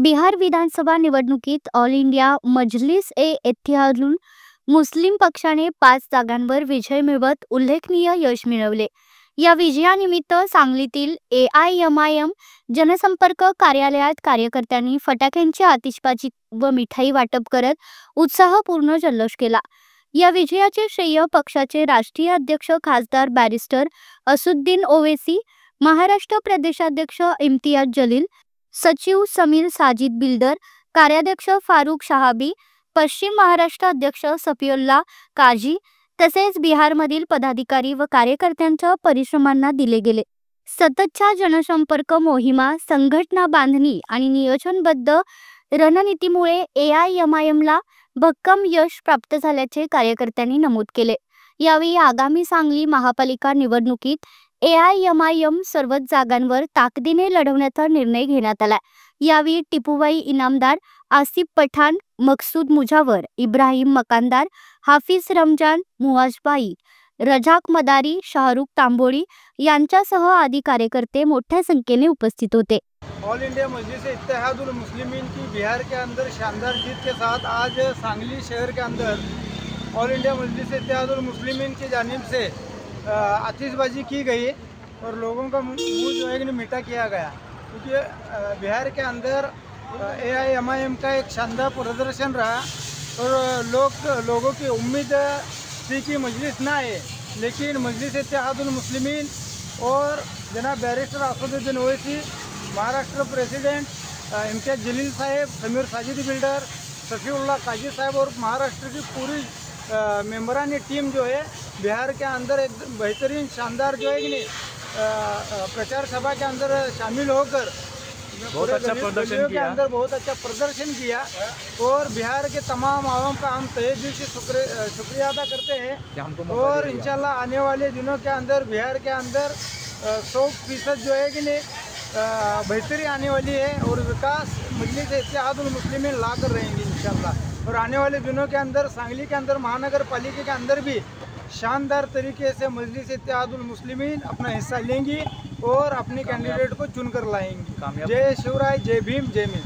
बिहार विधानसभा निवडणुकीत all India Majlis ए इत्तेहादुल मुस्लिम पक्षाने 5 जागांवर विजय मिळवत उल्लेखनीय यश मिळवले। या विजयानिमित्त सांगलीतील AIMIM जनसंपर्क कार्यालयात कार्यकर्त्यांनी फटाक्यांची आतिषबाजी व मिठाई वाटप करत उत्साहपूर्ण जल्लोष केला। या विजयाचे श्रेय पक्षाचे राष्ट्रीय अध्यक्ष खासदार बॅरिस्टर असुद्दीन ओवैसी, महाराष्ट्र प्रदेशाध्यक्ष इम्तियाज जलील, सचिव समीर साजिद बिल्डर, कार्याध्यक्ष फारूक शहाबी, पश्चिम महाराष्ट्र अध्यक्ष सफिउल्ला काजी तसेच बिहारमधील पदाधिकारी व कार्यकर्त्यांच्या परिश्रमांना दिले गेले। सततच्या जनसंपर्क मोहिमा, संघटना बांधणी आणि नियोजनबद्ध रणनीतीमुळे AIMIMला भक्कम यश प्राप्त झाल्याचे कार्यकर्त्यांनी नमूद केले। यावेळी आगामी सांगली महापालिका निवडणुकीत AIMIM सर्वच जागांवर ताकदीने लढवण्याचा निर्णय घेण्यात आला। यावेळी टिपूबाई इनामदार, आसिफ पठाण, मकसूद मुजावर, इब्राहिम मकानदार, हाफिज रमजान, मुआजबाई, रजाक मदारी, शाहरुख तांबोळी यांच्यासह आदी कार्यकर्ते मोठ्या संख्येने उपस्थित होते। ऑल इंडिया मजलिस इत्तेहादुल मुस्लिमीन की बिहार के अंदर शानदार जीत के साथ आज सांगली शहर के अंदर ऑल इंडिया मजलिस इत्तेहादुल मुस्लिमीन की जानिब से आतिशबाजी की गई और लोगों का मुंह जो है कि मीठा किया गया, क्योंकि बिहार के अंदर AIMIM का एक शानदार प्रदर्शन रहा और लोगों की उम्मीद थी कि मजलिस ना आए, लेकिन मजलिस इत्तेहादुल मुस्लिमीन और जनाब बैरिस्टर असदुद्दीन ओवैसी, महाराष्ट्र प्रेसिडेंट इम्तियाज जलील साहब, समीर साजिद बिल्डर, सफिउल्ला काजी साहब और महाराष्ट्र की पूरी मेंबरानी टीम जो है बिहार के अंदर एक बेहतरीन शानदार जो है कि नहीं प्रचार सभा के अंदर शामिल होकर बहुत अच्छा प्रदर्शन किया, अंदर बहुत अच्छा प्रदर्शन किया और बिहार के तमाम आवाम का हम तहे दिल से शुक्रिया अदा करते हैं। और इंशाल्लाह आने वाले दिनों के अंदर बिहार के अंदर 100% जो है कि नहीं बेहतरी आने वाली है और विकास मजलिस इत्तेहादुल मुस्लिमीन ला कर रहेंगे इंशाल्लाह। और आने वाले दिनों के अंदर सांगली के अंदर महानगर पालिका के अंदर भी शानदार तरीके से मजलिस इत्तेहादुल मुस्लिमीन अपना हिस्सा लेंगी और अपनी कैंडिडेट को चुनकर लाएंगी। जय शिवराय, जय भीम, जय मिल।